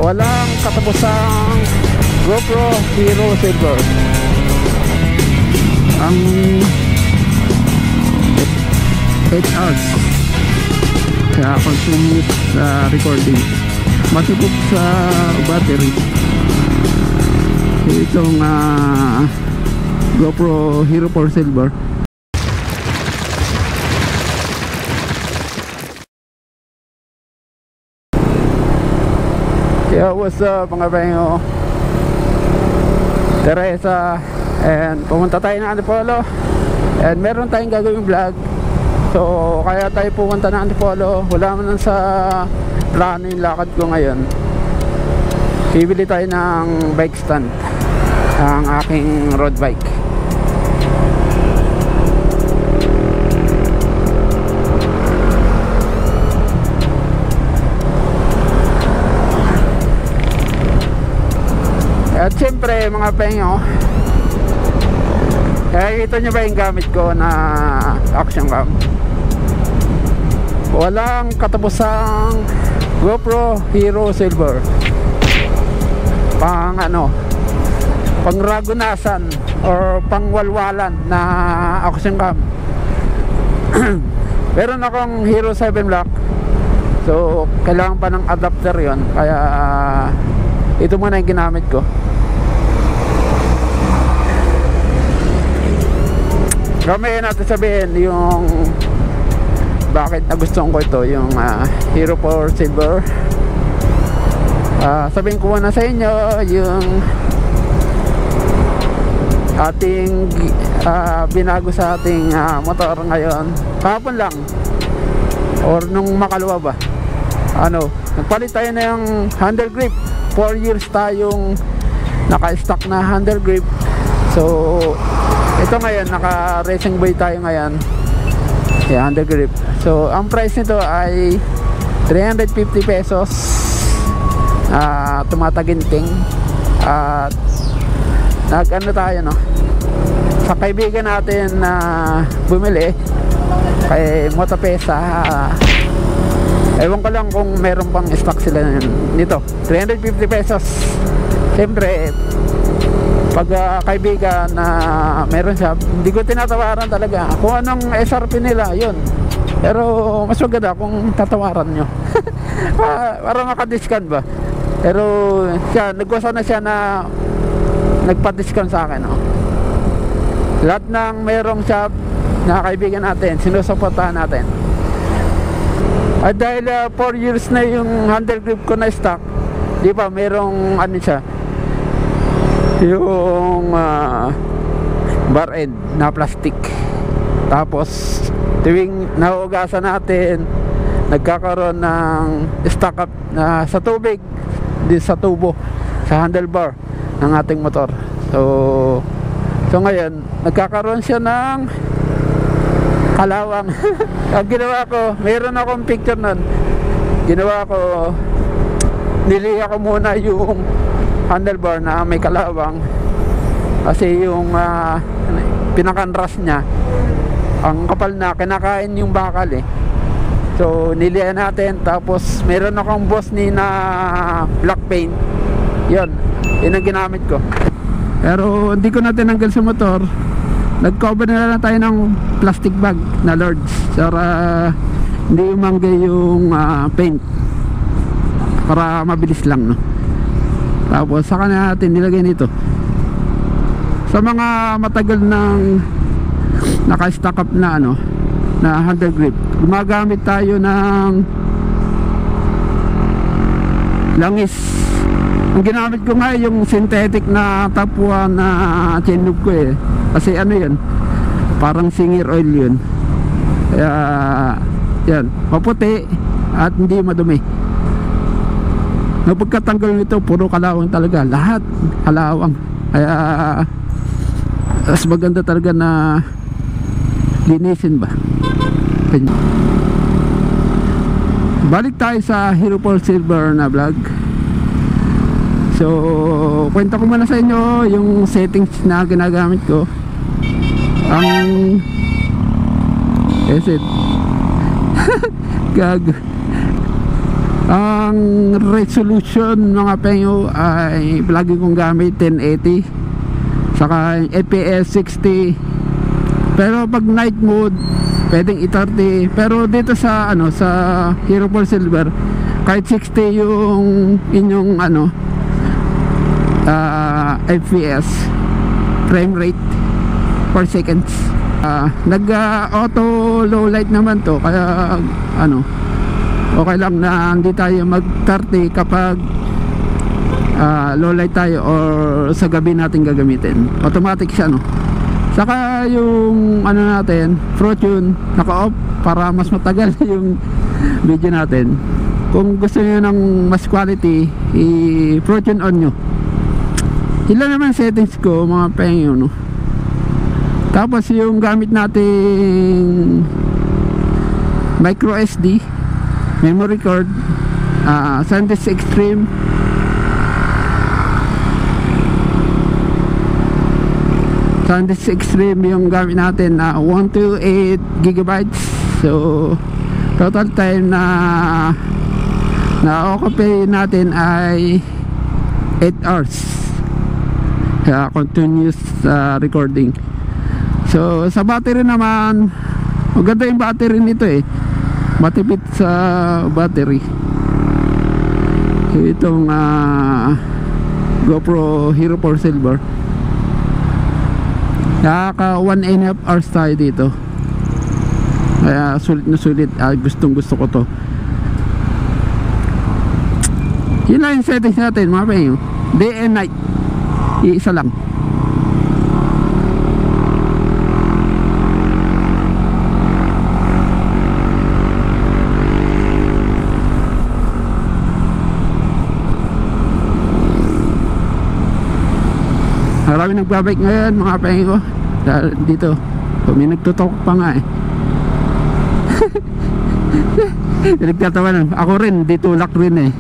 walang katapusang GoPro Hero Silver. Ang 8 hours kaya consume sa recording, matipog sa battery. Itong GoPro Hero 4 Silver. Yeah, what's up mga pengo, Teresa, and pumunta tayo ng Antipolo and meron tayong gagawing vlog. So kaya tayo pumunta ng Antipolo, wala man lang sa plano yung lakad ko ngayon. Bibili tayo ng bike stand, ang aking road bike. At syempre mga pengo, kita nyo ba yung gamit ko na action cam? Walang katapusang GoPro Hero Silver. Pang pang ragunasan or pang walwalan na action cam. Meron akong Hero 7 Black, so kailangan pa ng adapter yon, kaya ito muna yung ginamit ko. Gamay natin sabihin yung bakit nagustuhan ko ito, yung Hero 4 Silver. Sabihin ko muna sa inyo yung ating binago sa ating motor ngayon. Kahapon lang or nung makalawa ba, nagpalit tayo na yung handle grip. 4 years tayong naka-stock na handle grip. So ito ngayon, naka racing boy tayo ngayon, handle grip. So ang price nito ay 350 pesos, tumataginting. At tayo sa kaibigan natin na bumili kay Motopesa. Ewan ko lang kung meron pang stock sila nito. 350 pesos. Siyempre pag kaibigan na meron siya, hindi ko tinatawaran talaga. Kung anong SRP nila, yun. Pero mas maganda kung tatawaran nyo. Para makadiscount ba. Pero siya, nagwasa na siya na nagpa-discount sa akin. Lahat ng merong shop na kaibigan natin, sinusuportahan natin. At dahil 4 years na yung handle grip ko na stock, di ba, merong siya, yung bar end na plastic. Tapos tuwing nauugasan natin, nagkakaroon ng stock up na sa tubig, di sa tubo, sa handlebar ng ating motor. So ngayon nagkakaroon siya ng kalawang. Ang ginawa ko, mayroon akong picture nun. Ginawa ko, niliha ko muna yung handlebar na may kalawang, kasi yung pinakanras niya, ang kapal na, kinakain yung bakal So nilihan natin. Tapos meron akong boss ni na black paint, yun ang ginamit ko. Pero hindi ko na tinanggal sa motor. Nag-cover na lang tayo ng plastic bag na Lords para hindi umanggay yung paint, para mabilis lang, Tapos saka natin nilagay nito. Sa mga matagal ng naka-stock up na na handle grip, gumagamit tayo ng langis. Ang ginamit ko nga yung synthetic na tapwa na chinub ko kasi yun, parang singer oil yun. Kaya yan, maputi at hindi madumi. No, pagkatanggal nito, puro kalawang talaga, lahat kalawang. Kaya mas maganda talaga na linisin ba. Balik tayo sa Hero 4 Silver na vlog. So kwento ko muna sa inyo yung settings na ginagamit ko. Ang gago. Ang resolution mga penyo ay lagi kong gamit 1080, saka FPS 60. Pero pag night mode pwedeng i-30. Pero dito sa sa Hero 4 Silver, kahit 60 yung inyong FPS, frame rate per seconds. Nag auto low light naman to, kaya okay lang na hindi tayo mag 30 kapag low light tayo or sa gabi natin gagamitin. Automatic siya, saka yung natin Fortune naka off para mas matagal yung video natin. Kung gusto niyo ng mas quality, i-Fortune on nyo. Ilan naman settings ko mga pengyo, Tapos yung gamit nating micro SD memory card, SanDisk Extreme, SanDisk Extreme yung gamit natin na 128 gigabytes. So total time na occupy natin ay 8 hours, continuous recording. So sa battery naman, maganda yung battery nito, matipid sa battery. So itong GoPro Hero 4 Silver, nakaka 1.5 hours tayo dito, kaya sulit na sulit. Gustong gusto ko to. Yun lang yung settings natin mga penyo, day and night, iisa lang. Marami nagbabike ngayon mga pengo dito. May nagtutok pa nga nagtatawa. Ako rin, dito tulak rin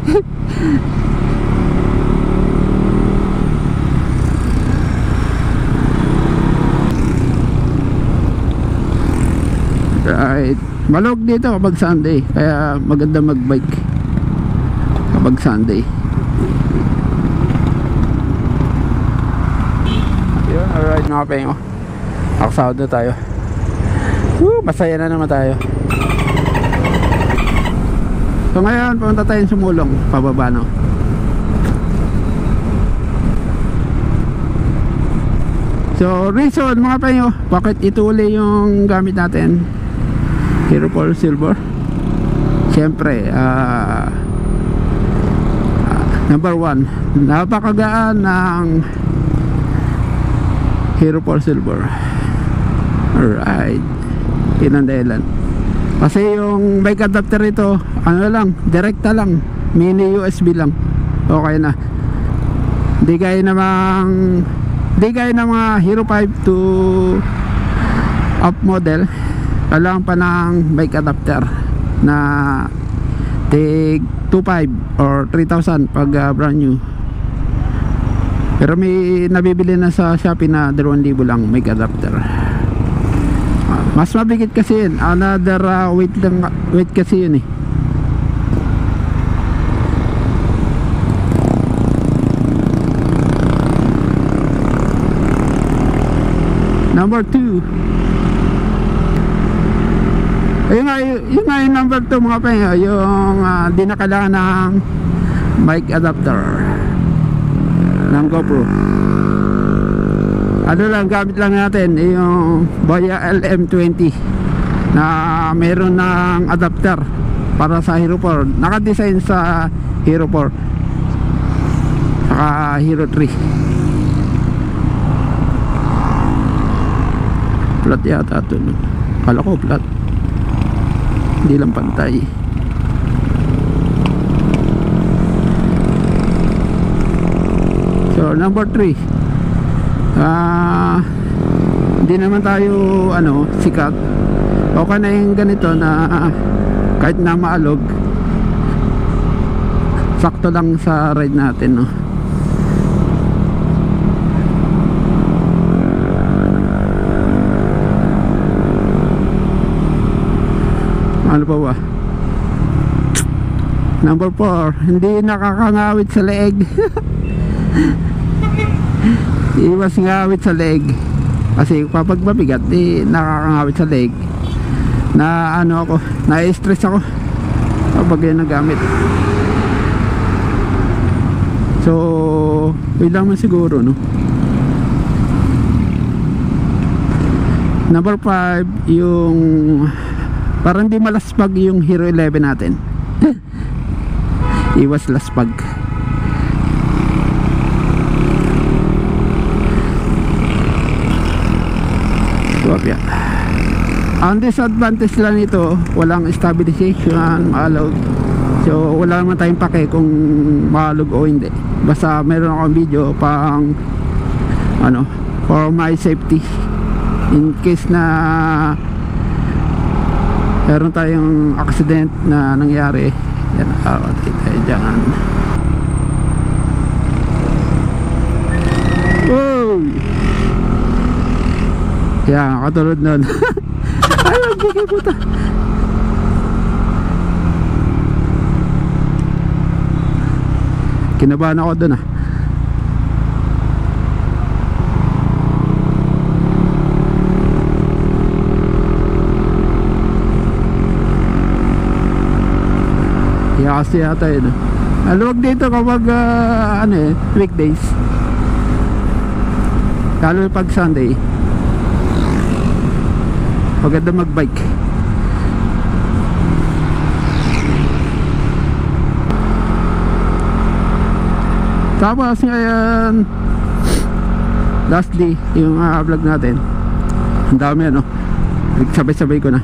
Right. Malog dito kapag Sunday, kaya maganda magbike kapag Sunday. Alright mga pengo, aksado na tayo. Masaya na naman tayo. So ngayon pumunta tayong Sumulong, pababa So reason mga pengo, bakit ito uli yung gamit natin, Hero 4 Silver. Siyempre number 1, napakagaan ng Hero 4 Silver. Alright, yun ang dahilan. Kasi yung mic adapter ito, lang, direkta lang, mini USB lang, okay na. Hindi gaya ng mga Hero 5 to up model, kailangan pa ng mic adapter na tig 2.5 or 3,000 pag brand new. Pero may nabibili na sa Shopee na 2,000 lang mic adapter. Mas mabigat kasi yun, another weight kasi yun Number 2, yun nga yung number 2 mga pengo, yung di na kailangan ng mic adapter ng GoPro. Lang, gamit lang natin yung Boya LM20 na meron ng adapter para sa Hero 4, nakadesign sa Hero 4 saka Hero 3. Flat yata ito, kala ko flat, hindi lang pantay. So number 3, hindi naman tayo sikat, okay na yung ganito na kahit na maalog, sakto lang sa ride natin Ano pa ba? Number 4, hindi nakakangawit sa leeg. Iwas ngawit sa leeg. Kasi kapag mabigat, di nakakangawit sa leeg. Na ano ako, na-stress ako kapag yan nagamit. So, wait lang man siguro, no? Number 5, yung parang di malaspag yung Hero 11 natin. Iwas laspag. So, yeah. Ang disadvantage lang nito, walang stabilization, maalog. So wala naman tayong pake kung maalog o hindi. Basta meron akong video pang ano, for my safety, in case na meron tayong accident na nangyari. Yan, okay tayo dyan. Wow! Yan, katulad nun. Ay, magbigay puta. Kinabahan ako dun, ah. Kasi yata yun. Aluwag dito kapag ano eh, weekdays. Lalo pag Sunday. Maganda magbike. Tapos ngayon, last day yung vlog natin. Ang dami ano, sabay-sabay ko na.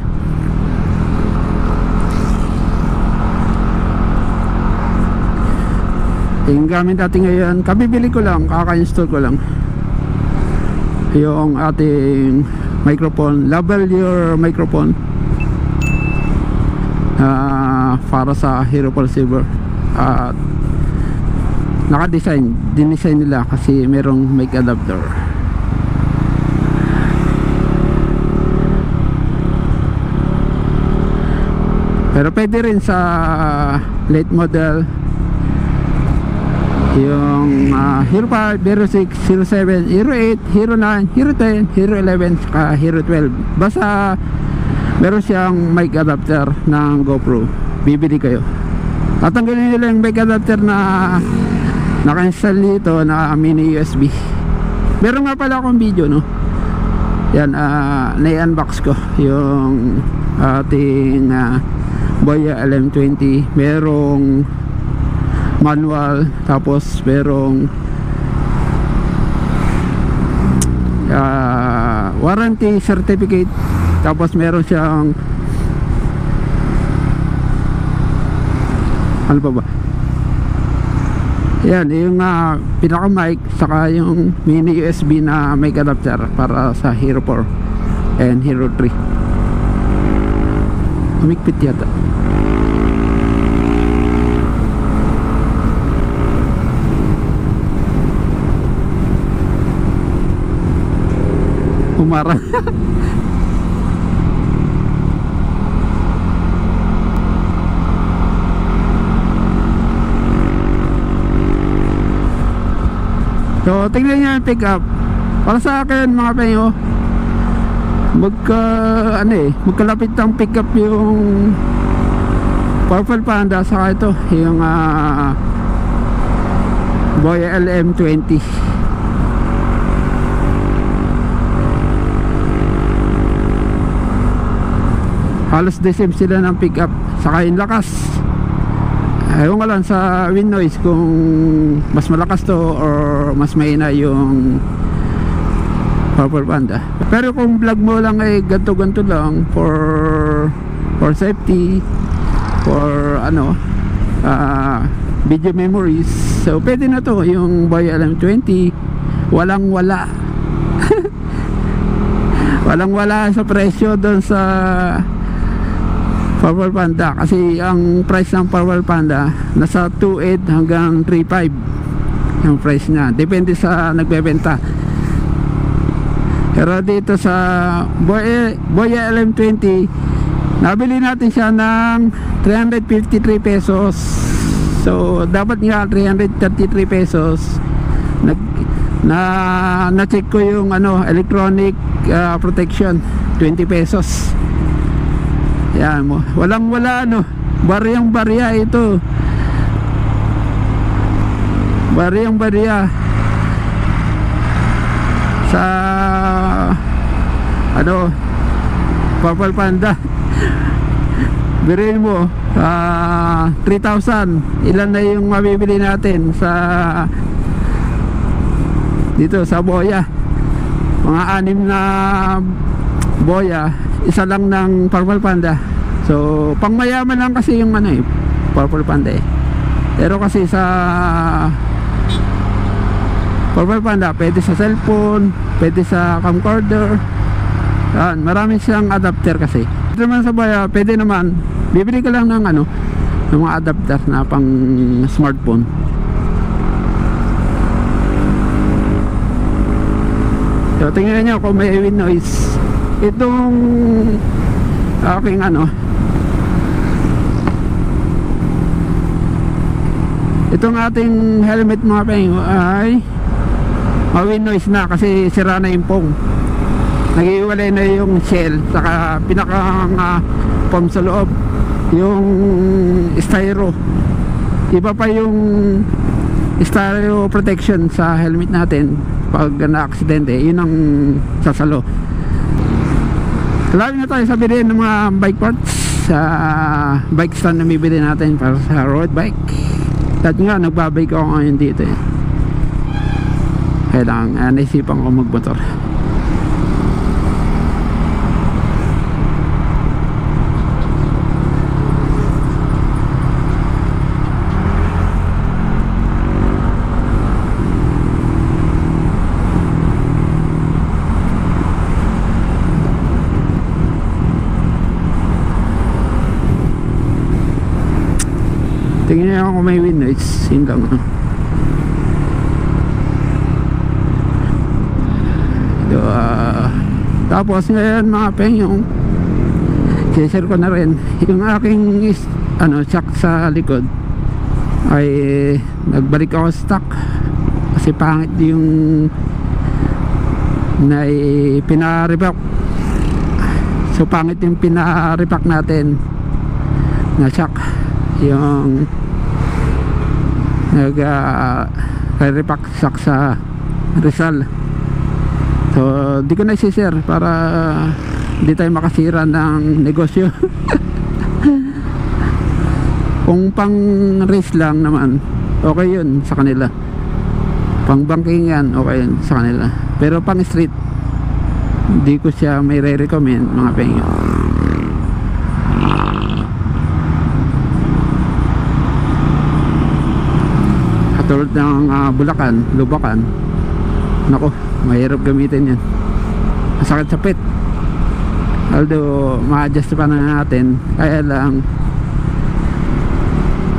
Yung gamit natin ngayon, kabibili ko lang, kaka-install ko lang yung ating microphone, lavalier microphone, para sa Hero Silver. At naka-design, dinesign nila kasi merong mic adapter. Pero pwede rin sa late model, yung Hero 5, Hero 6, Hero 7, Hero 8, Hero 9, Hero 10, Hero 11, saka Hero 12. Basta meron siyang mic adapter ng GoPro, bibili kayo. Tatanggalin nila yung mic adapter na naka-install nito na mini USB. Meron nga pala akong video, no? Yan, na-unbox ko yung ating Boya LM20. Merong manual, tapos merong warranty certificate, tapos meron siyang ano pa ba, yan yung pinaka mic, saka yung mini USB na mic adapter para sa Hero 4 and Hero 3. Umikpit yata. Umarang. So tingnan nyo yung pick up. Para sa akin mga penyo, magkalapit ang pick up yung Purple Panda, saka ito yung Boya LM20. Halos the same sila ng pick up, saka yung lakas. Ewan ko lang sa wind noise kung mas malakas to or mas mahina yung Purple Panda. Pero kung vlog mo lang ay ganto-ganto lang for safety, for video memories, so pwede na to yung Boya LM20. Walang wala. Walang wala sa presyo doon sa Purple Panda, kasi ang price ng Purple Panda nasa 2.8 hanggang 3.5 yung price niya, depende sa nagbebenta. Pero dito sa Boya LM20 Nabili natin siya ng 353 pesos. So dapat nga 333 pesos. Na-check ko yung electronic protection, 20 pesos. Yan mo. Walang-wala Baryang-barya ito. Baryang-barya sa Purple Panda. Birin mo 3,000. Ilan na yung mabibili natin dito sa boya? Mga 6 na boya, isa lang ng Purple Panda. So pangmayaman lang kasi yung Purple Panda Pero kasi sa Purple Panda, pwede sa cellphone, pwede sa camcorder. Marami siyang adapter kasi. Ito naman sa boya, pwede naman bibili ka lang ng ng mga adapter na pang smartphone. So tingnan nyo kung may wind noise. Itong aking itong ating helmet mga pengo ay wind noise na kasi sira na yung foam. Nag-iwalay na yung shell saka pinakang foam sa loob, yung styro. Iba pa yung styro protection sa helmet natin. Pag na-aksidente, yun ang sasalo. Lagi na tayo sa bilhin ng mga bike parts sa bike stand na bibili natin para sa road bike. At nga, nagbabike ako ngayon dito Kaya lang, naisipan ko magmotor. Tingnan niyo ako may wind noise. Yun lang tapos ngayon mga peng, yung share ko na rin yung aking shock sa likod ay nagbalik ako stock kasi pangit yung pina-repack. So pangit yung pina-repack natin na shock, yung repack shock sa Rizal. So di ko na i-share para di tayo makasira ng negosyo. Kung pang race lang naman, okay yun sa kanila. Pang bankingan, okay yun sa kanila. Pero pang street, di ko siya may re-recommend mga penyo. Katulad ng Bulacan, Lubacan, nako, mahirap gamitin yan. Masakit sa pit. Although ma-adjust pa na natin, kaya lang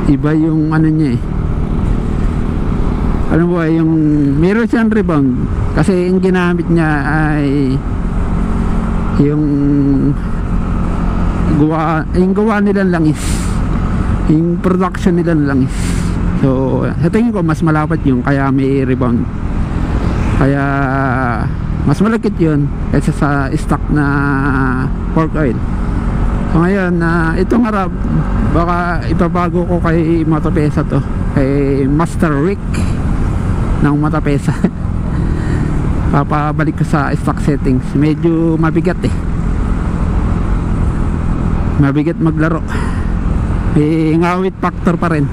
iba yung niya yung meron siyang rebound kasi yung ginamit niya ay yung gawa nilang langis, yung production nilang langis. So sa tingin ko mas malapad yung kaya may rebound, kaya mas malakit yun kaysa sa stock na pork oil. So ngayon itong harap baka ipabago ko kay Motopesa, to kay Master Rick ng Motopesa. Papabalik ko sa stock settings. Medyo mabigat mabigat maglaro, may ngawit factor pa rin.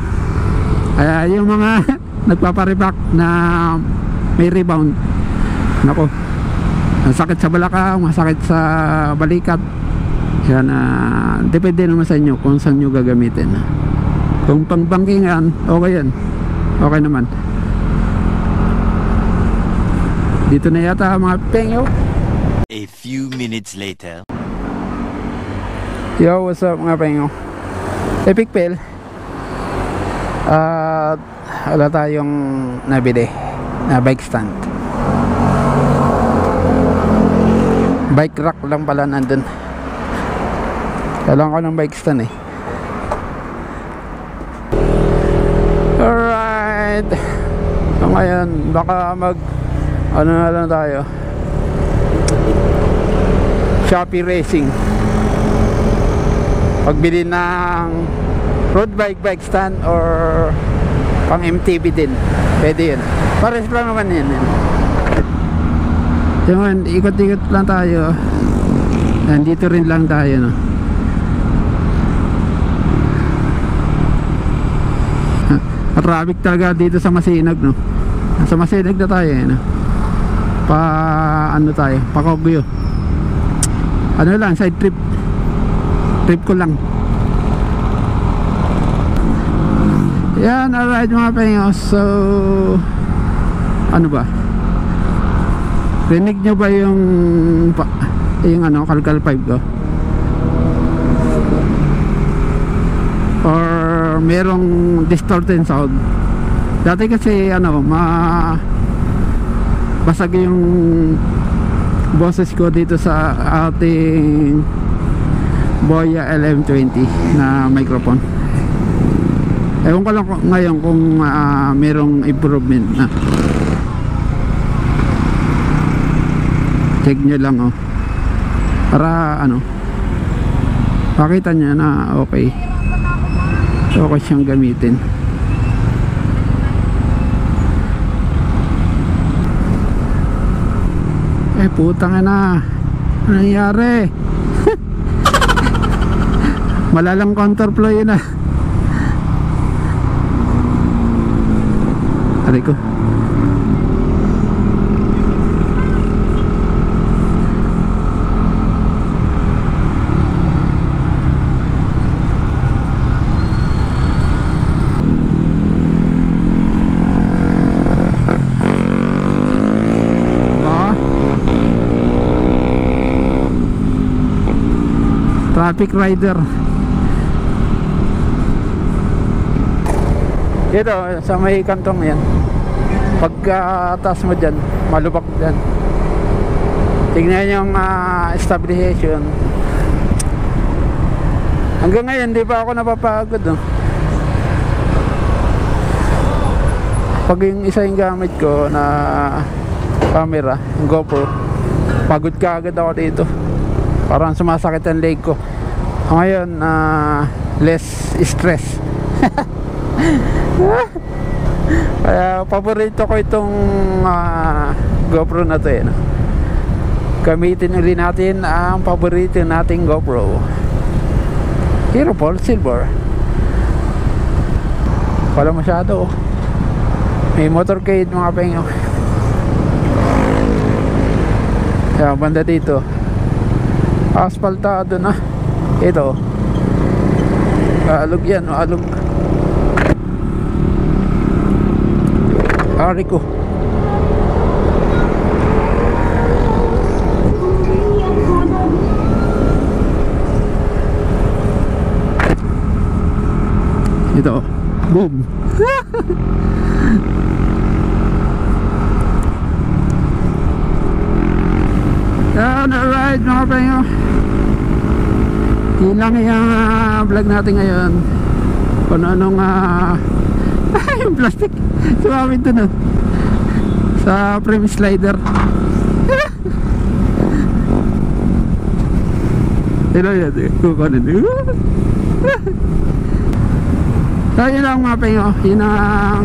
Kaya yung mga nagpapareback na may rebound, nako, masakit sa balakang, masakit sa balikat. Yan, depende naman sa inyo kung saan nyo gagamitin. Kung pang bankingan, okay yan, okay naman. Dito na yata mga pengyo. A few minutes later. Yo, what's up mga pengyo? Epic fail. Wala tayong nabili na bike stand. Bike rack lang pala nandun. Kailangan ko ng bike stand eh. Alright. So ngayon, baka ano na lang tayo, Shopee Racing. Pagbili ng road bike stand or pang MTB din, pwede yun. Pares lang naman yun. Yun, ikot-ikot lang tayo. Nandito rin lang tayo, no? Traffic talaga dito sa Masinag, no? Sa Masinag na tayo, no? Ano tayo? Pakogyo. Ano lang, side trip. Trip ko lang. Yan, alright mga pengos. So, ano ba? Rinig nyo ba yung ano, Kalkal 5 ko? Or merong distorted sound? Dati kasi ano, basag yung boses ko dito sa ating Boya LM20 na microphone. Ewan ko lang ngayon kung merong improvement na. Check nyo lang, oh, para ano, pakita nyo na okay siyang gamitin. Putang na, ano nangyari? Malalang counterflow yun, aray ko. Traffic rider. Ito sa may kantong yan, pagkataas mo dyan, malubak dyan. Tignan yung stabilization. Hanggang ngayon di pa ako napapagod, no? Pag yung isa yung gamit ko na camera, yung GoPro, pagod ka agad ako dito. Parang sumasakit ang leg ko. Ngayon, less stress. Kaya paborito ko itong GoPro na to, no? Gamitin ulit natin ang paborito nating GoPro, Hero Paul Silver. Wala masyado, may motorcade mga pengo. Kaya banda dito asfaltado na. Ito alog yan, alog. Ari ko. Ito, boom. Yan, alright mga pengo. Yun lang yung vlog natin ngayon. Kung anong yung plastic sumamit dun, sa frame slider. Tignan yan, kukunin. So yun lang mga pengo. Yun ang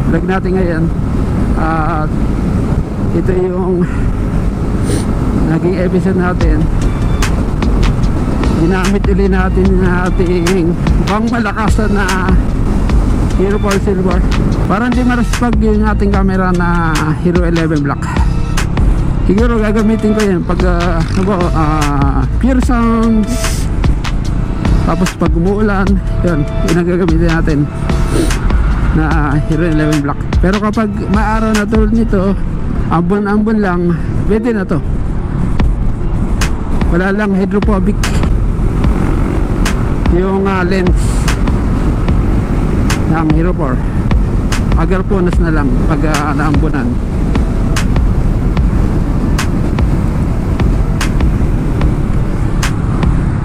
vlog natin ngayon. At ito yung naging episode natin. Ginamit ulit natin na ating pang malakasan na Hero Paul Silver. Parang di maraspag yung ating camera na Hero 11 Black. Siguro gagamitin ko yan pag pure sounds. Tapos pag umuulan, yun ang gagamitin natin na Hero 11 Black. Pero kapag maaraw na tulad nito, ambon-ambon lang, pwede na to. Wala lang hydrophobic yung lens ng Hero 4. Agarponas na lang pag naambunan.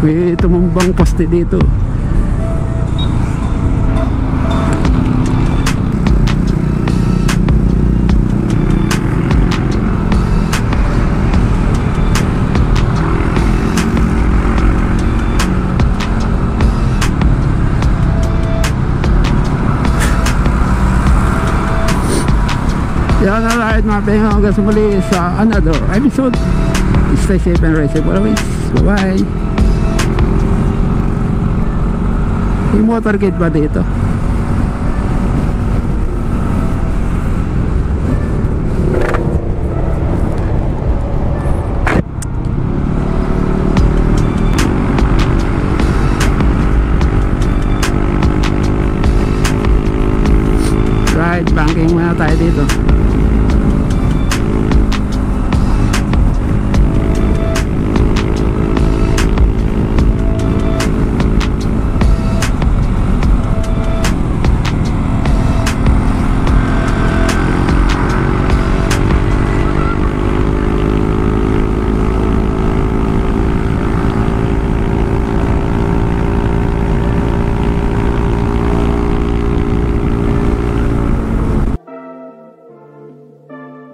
May tumumbang poste dito. Yan na lahat mga pengo, hanggang sa muli sa another episode. Stay safe and rest safe always. Bye bye. May motorcade ba dito? Right, banking muna tayo dito.